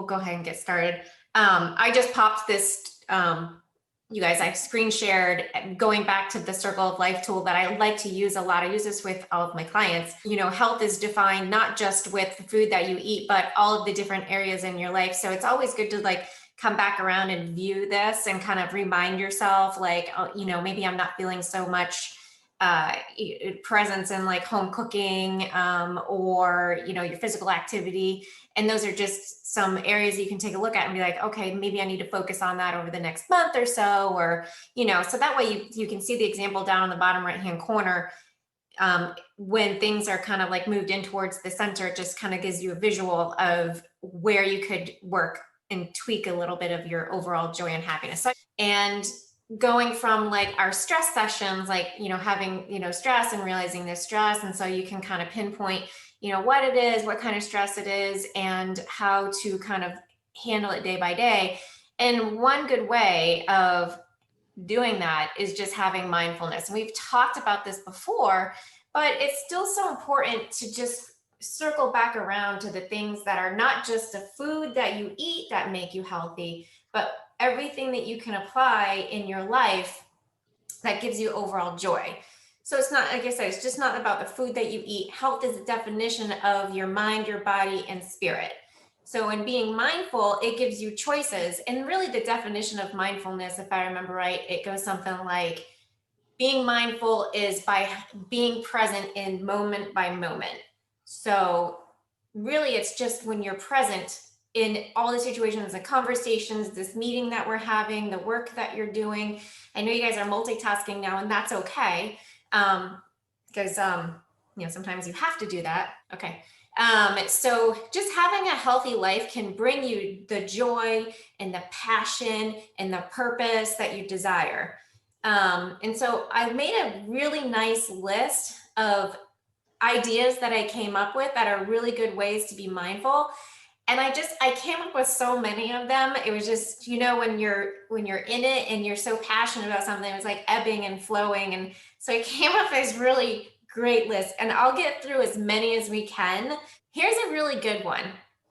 we'll go ahead and get started. I just popped this, you guys, I've screen shared going back to the circle of life tool that I like to use a lot. I use this with all of my clients. You know, health is defined not just with the food that you eat, but all of the different areas in your life. So it's always good to like come back around and view this and kind of remind yourself, like, you know, maybe I'm not feeling so much presence in like home cooking, or, you know, your physical activity. And those are just some areas you can take a look at and be like, okay, maybe I need to focus on that over the next month or so, or, you know, so that way you can see the example down in the bottom right-hand corner. When things are kind of like moved in towards the center, it just kind of gives you a visual of where you could work and tweak a little bit of your overall joy and happiness. And going from like our stress sessions, like, you know, having, you know, stress and realizing there's stress. And so you can kind of pinpoint, you know, what it is, what kind of stress it is, and how to kind of handle it day by day. And one good way of doing that is just having mindfulness. And we've talked about this before, but it's still so important to just circle back around to the things that are not just the food that you eat that make you healthy, but everything that you can apply in your life that gives you overall joy. So it's not, like I said, it's just not about the food that you eat. Health is a definition of your mind, your body, and spirit. So in being mindful, it gives you choices. And really the definition of mindfulness, if I remember right, it goes something like, being mindful is by being present in moment by moment. So really it's just when you're present in all the situations, the conversations, this meeting that we're having, the work that you're doing. I know you guys are multitasking now, and that's okay. Because, you know, sometimes you have to do that. Okay. So just having a healthy life can bring you the joy and the passion and the purpose that you desire. And so I made a really nice list of ideas that I came up with that are really good ways to be mindful. And I came up with so many of them. It was just, you know, when you're in it and you're so passionate about something, it was like ebbing and flowing. And so I came up with this really great list, and I'll get through as many as we can. Here's a really good one.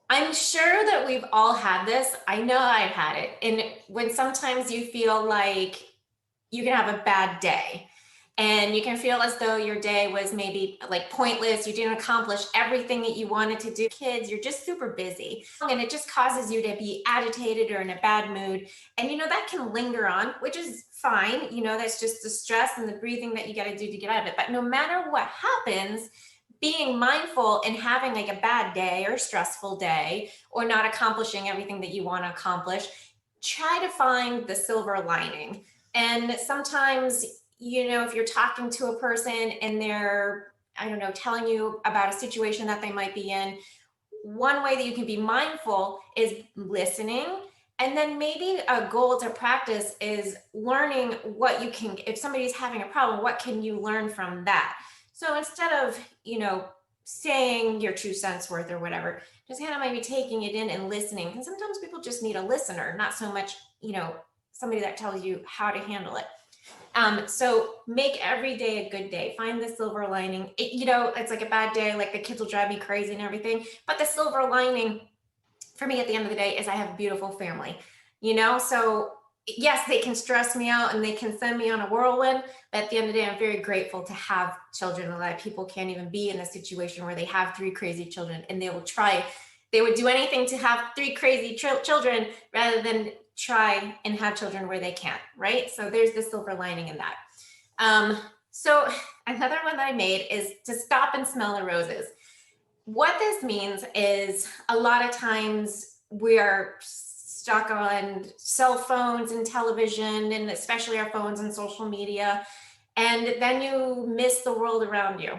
I'm sure that we've all had this. I know I've had it. And when sometimes you feel like you can have a bad day, and you can feel as though your day was maybe like pointless. You didn't accomplish everything that you wanted to do. Kids, you're just super busy, and it just causes you to be agitated or in a bad mood. And you know, that can linger on, which is fine. You know, that's just the stress and the breathing that you got to do to get out of it. But no matter what happens, being mindful and having like a bad day or stressful day, or not accomplishing everything that you want to accomplish, try to find the silver lining. And sometimes, you know, if you're talking to a person and they're, I don't know, telling you about a situation that they might be in, one way that you can be mindful is listening. And then maybe a goal to practice is learning what you can, if somebody's having a problem, what can you learn from that? So instead of, you know, saying your 2 cents worth or whatever, just kind of maybe taking it in and listening. Because sometimes people just need a listener, not so much, you know, somebody that tells you how to handle it. So make every day a good day. Find the silver lining. You know, it's like a bad day, like the kids will drive me crazy and everything. But the silver lining for me at the end of the day is I have a beautiful family, you know? So yes, they can stress me out and they can send me on a whirlwind. But at the end of the day, I'm very grateful to have children. A lot of people can't even be in a situation where they have 3 crazy children, and they would do anything to have 3 crazy children rather than try and have children where they can't, right? So there's the silver lining in that. So another one that I made is to stop and smell the roses. What this means is a lot of times we are stuck on cell phones and television, and especially our phones and social media, and then you miss the world around you.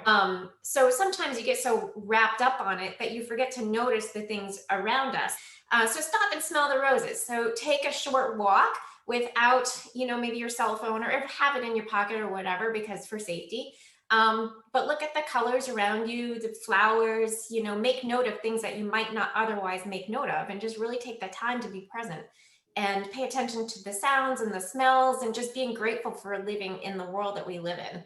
So sometimes you get so wrapped up on it that you forget to notice the things around us. So stop and smell the roses. So take a short walk without, you know, maybe your cell phone, or have it in your pocket or whatever, because for safety. But look at the colors around you, the flowers, you know, make note of things that you might not otherwise make note of, and just really take the time to be present and pay attention to the sounds and the smells, and just being grateful for living in the world that we live in.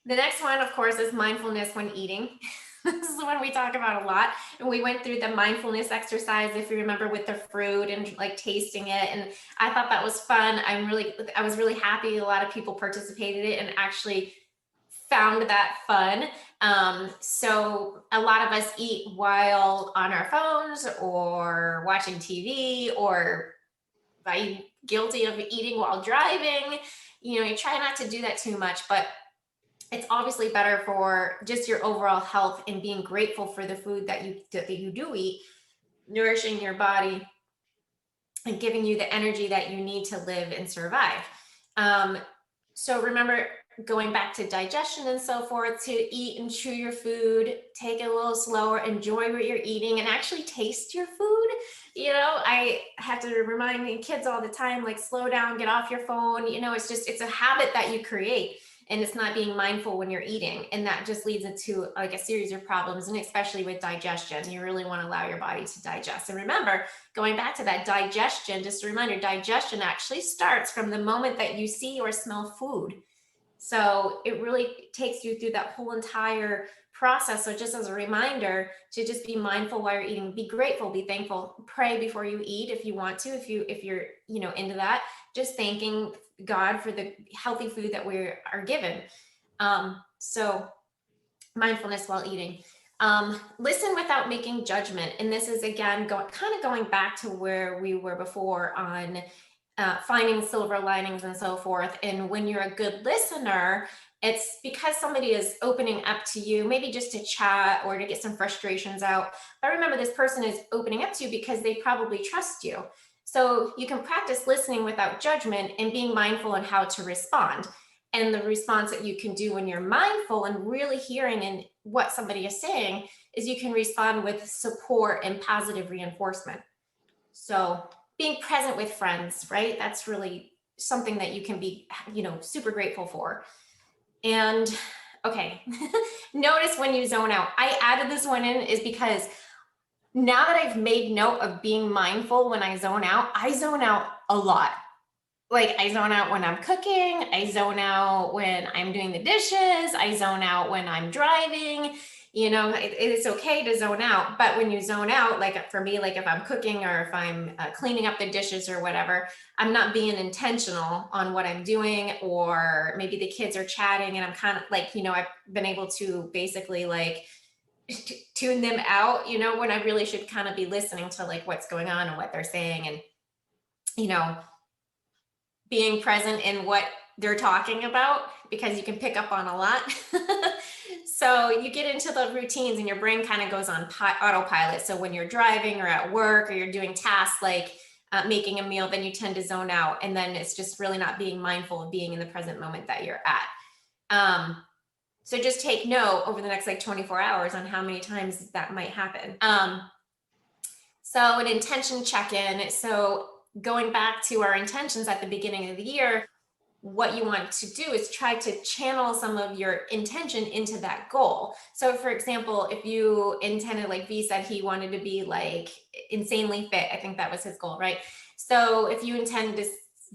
The next one, of course, is mindfulness when eating. This is one we talk about a lot. And we went through the mindfulness exercise, if you remember, with the fruit and like tasting it. And I thought that was fun. I was really happy a lot of people participated in it and actually found that fun. So a lot of us eat while on our phones or watching TV, or by guilty of eating while driving. You try not to do that too much, but it's obviously better for just your overall health and being grateful for the food that you do eat, nourishing your body and giving you the energy that you need to live and survive. Um, so remember, going back to digestion and so forth, to eat and chew your food, take it a little slower, enjoy what you're eating, and actually taste your food. I have to remind my kids all the time, like, slow down, get off your phone. It's a habit that you create, and it's not being mindful when you're eating. And that just leads into like a series of problems. And especially with digestion, you really want to allow your body to digest. And remember, going back to that digestion, just a reminder, digestion actually starts from the moment that you see or smell food. So it really takes you through that whole entire process. So just as a reminder to just be mindful while you're eating, be grateful, be thankful, pray before you eat if you want to, if you're into that, just thanking God for the healthy food that we are given. So mindfulness while eating. Listen without making judgment. And this is, again, going back to where we were before on finding silver linings and so forth. And when you're a good listener, it's because somebody is opening up to you, maybe just to chat or to get some frustrations out. But remember, this person is opening up to you because they probably trust you. So you can practice listening without judgment and being mindful on how to respond. And the response that you can do when you're mindful and really hearing in what somebody is saying is you can respond with support and positive reinforcement. So being present with friends, right? That's really something that you can be, super grateful for. And okay, notice when you zone out. I added this one in is because now that I've made note of being mindful when I zone out a lot. Like, I zone out when I'm cooking, I zone out when I'm doing the dishes, I zone out when I'm driving. It's okay to zone out, but when you zone out, like for me, like if I'm cooking or if I'm cleaning up the dishes or whatever, I'm not being intentional on what I'm doing, or maybe the kids are chatting and I'm kind of like, I've been able to basically like tune them out, when I really should kind of be listening to like what's going on and what they're saying, and, being present in what they're talking about, because you can pick up on a lot. So you get into the routines and your brain kind of goes on autopilot. So when you're driving or at work or you're doing tasks like making a meal, then you tend to zone out. And then it's just really not being mindful of being in the present moment that you're at. So just take note over the next like 24 hours on how many times that might happen. So an intention check-in. So going back to our intentions at the beginning of the year, what you want to do is try to channel some of your intention into that goal. So for example, if you intended, like V said, he wanted to be like insanely fit. I think that was his goal, right? So if you intend to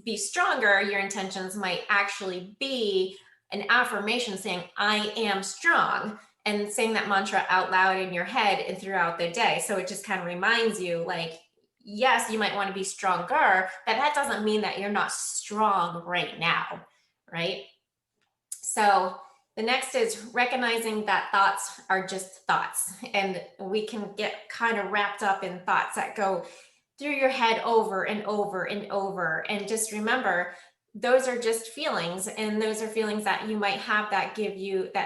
be stronger, your intentions might actually be an affirmation saying, I am strong, and saying that mantra out loud in your head and throughout the day. So it just kind of reminds you, like, yes, you might want to be stronger, but that doesn't mean that you're not strong right now, right? So the next is recognizing that thoughts are just thoughts, and we can get kind of wrapped up in thoughts that go through your head over and over and over. And just remember, those are just feelings, and those are feelings that you might have that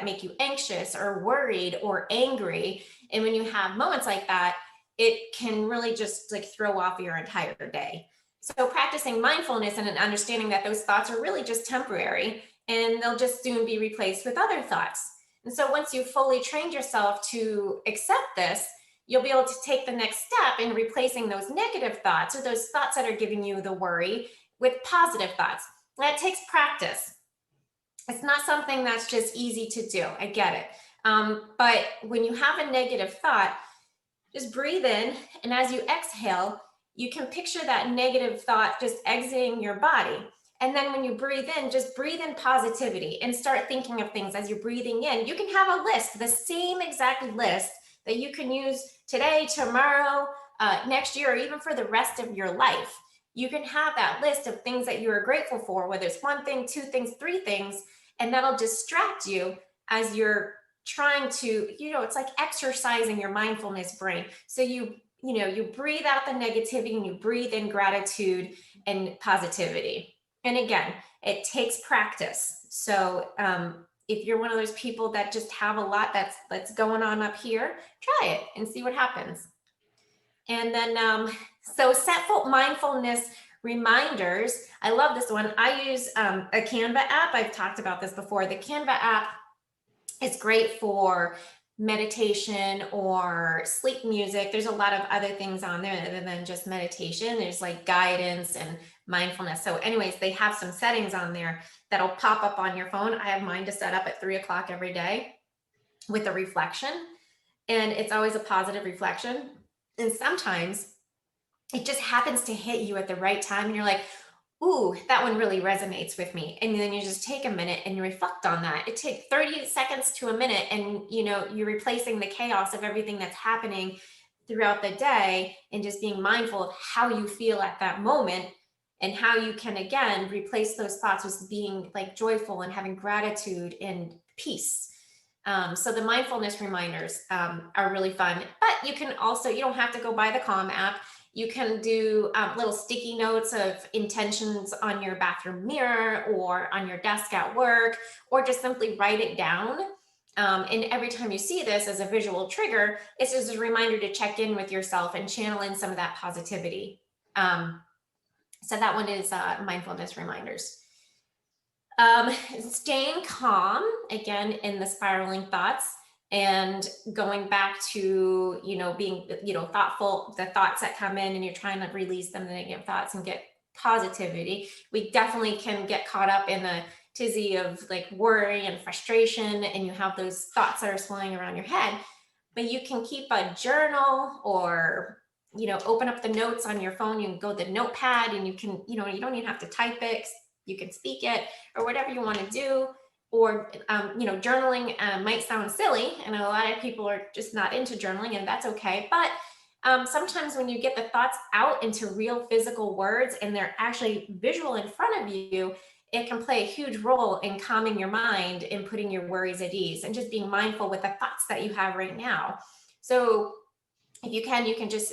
make you anxious or worried or angry. And when you have moments like that, it can really just like throw off your entire day. So practicing mindfulness and an understanding that those thoughts are really just temporary, and they'll just soon be replaced with other thoughts. And so once you've fully trained yourself to accept this, you'll be able to take the next step in replacing those negative thoughts, or those thoughts that are giving you the worry, with positive thoughts. That takes practice. It's not something that's just easy to do. I get it. But when you have a negative thought, just breathe in, and as you exhale, you can picture that negative thought just exiting your body. And then when you breathe in, just breathe in positivity and start thinking of things as you're breathing in. You can have a list, the same exact list that you can use today, tomorrow, next year, or even for the rest of your life. You can have that list of things that you are grateful for, whether it's one thing, two things, three things, and that'll distract you as you're trying to, it's like exercising your mindfulness brain. So you breathe out the negativity and you breathe in gratitude and positivity. And again, it takes practice. So if you're one of those people that just have a lot that's going on up here, try it and see what happens. And then, so set mindfulness reminders. I love this one. I use a Canva app. I've talked about this before. The Canva app is great for meditation or sleep music. There's a lot of other things on there other than just meditation. There's like guidance and mindfulness. So anyways, they have some settings on there that'll pop up on your phone. I have mine to set up at 3 o'clock every day with a reflection, and it's always a positive reflection. And sometimes it just happens to hit you at the right time and you're like, ooh, that one really resonates with me. And then you just take a minute and you reflect on that. It takes 30 seconds to a minute, and you're replacing the chaos of everything that's happening throughout the day and just being mindful of how you feel at that moment and how you can again replace those thoughts with being like joyful and having gratitude and peace. So the mindfulness reminders are really fun, but you don't have to go buy the Calm app. You can do little sticky notes of intentions on your bathroom mirror or on your desk at work, or just simply write it down. And every time you see this as a visual trigger, it's just a reminder to check in with yourself and channel in some of that positivity. So that one is mindfulness reminders. Staying calm, again, in the spiraling thoughts, and going back to, being, thoughtful, the thoughts that come in and you're trying to release them, the negative thoughts, and get positivity. We definitely can get caught up in the tizzy of like worry and frustration, and you have those thoughts that are swirling around your head. But you can keep a journal, or open up the notes on your phone. You can go to the notepad, and you can, you don't even have to type it. You can speak it, or whatever you want to do. Or journaling might sound silly, and a lot of people are just not into journaling, and that's okay. But sometimes when you get the thoughts out into real physical words and they're actually visual in front of you, it can play a huge role in calming your mind and putting your worries at ease, and just being mindful with the thoughts that you have right now. So if you can just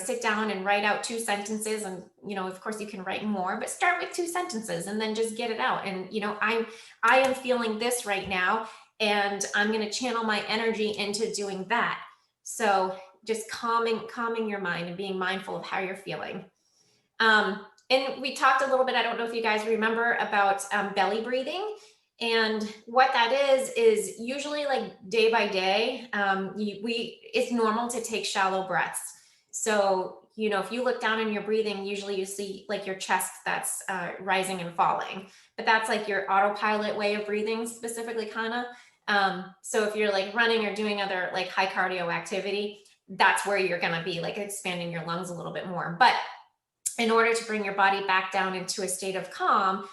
sit down and write out 2 sentences, and of course you can write more, but start with 2 sentences and then just get it out. And I am feeling this right now, and I'm going to channel my energy into doing that. So just calming your mind and being mindful of how you're feeling. And we talked a little bit, I don't know if you guys remember, about belly breathing. And what that is usually like day by day, it's normal to take shallow breaths. So, if you look down in your breathing, usually you see like your chest that's rising and falling, but that's like your autopilot way of breathing, specifically, kind of. So if you're like running or doing other like high cardio activity, that's where you're going to be like expanding your lungs a little bit more. But in order to bring your body back down into a state of calm,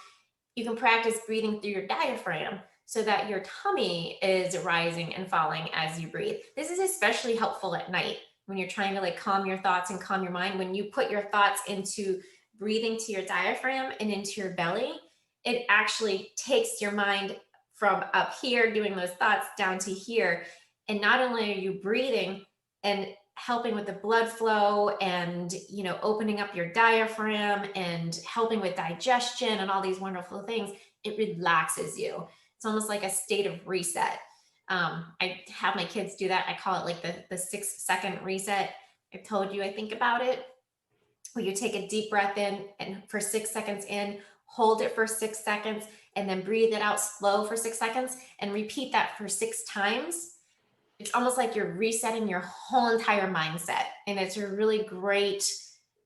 you can practice breathing through your diaphragm so that your tummy is rising and falling as you breathe. This is especially helpful at night when you're trying to like calm your thoughts and calm your mind. When you put your thoughts into breathing to your diaphragm and into your belly, it actually takes your mind from up here doing those thoughts down to here. And not only are you breathing and helping with the blood flow and opening up your diaphragm and helping with digestion and all these wonderful things, it relaxes you. It's almost like a state of reset. I have my kids do that. I call it like the 6-second reset. I've told you, I think about it, where you take a deep breath in, and for 6 seconds in, hold it for 6 seconds, and then breathe it out slow for 6 seconds, and repeat that for 6 times. It's almost like you're resetting your whole entire mindset. And it's a really great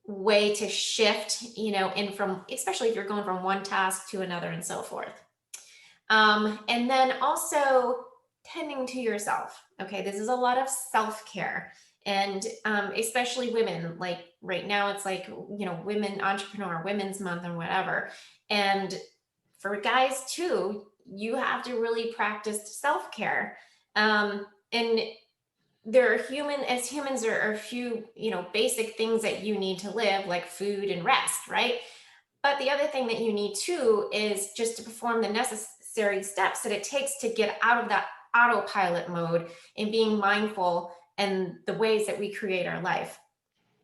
way to shift, in from, especially if you're going from one task to another and so forth. And then also tending to yourself. Okay, this is a lot of self-care. And especially women, like right now, it's like, Women Entrepreneur, Women's Month and whatever. And for guys too, you have to really practice self-care. And there are as humans, there are a few, basic things that you need to live, like food and rest, right? But the other thing that you need too is just to perform the necessary steps that it takes to get out of that autopilot mode and being mindful and the ways that we create our life.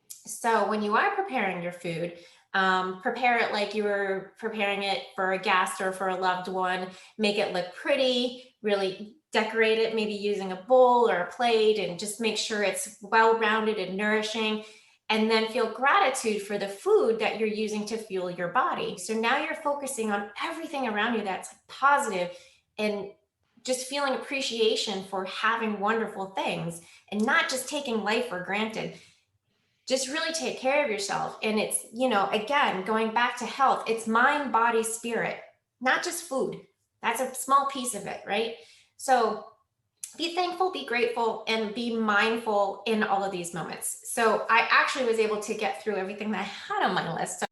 So when you are preparing your food, prepare it like you were preparing it for a guest or for a loved one. Make it look pretty, really decorate it, maybe using a bowl or a plate, and just make sure it's well-rounded and nourishing. And then feel gratitude for the food that you're using to fuel your body. So now you're focusing on everything around you that's positive, and just feeling appreciation for having wonderful things and not just taking life for granted. Just really take care of yourself. And it's, again, going back to health, it's mind, body, spirit, not just food. That's a small piece of it, right? So be thankful, be grateful, and be mindful in all of these moments. So I actually was able to get through everything that I had on my list.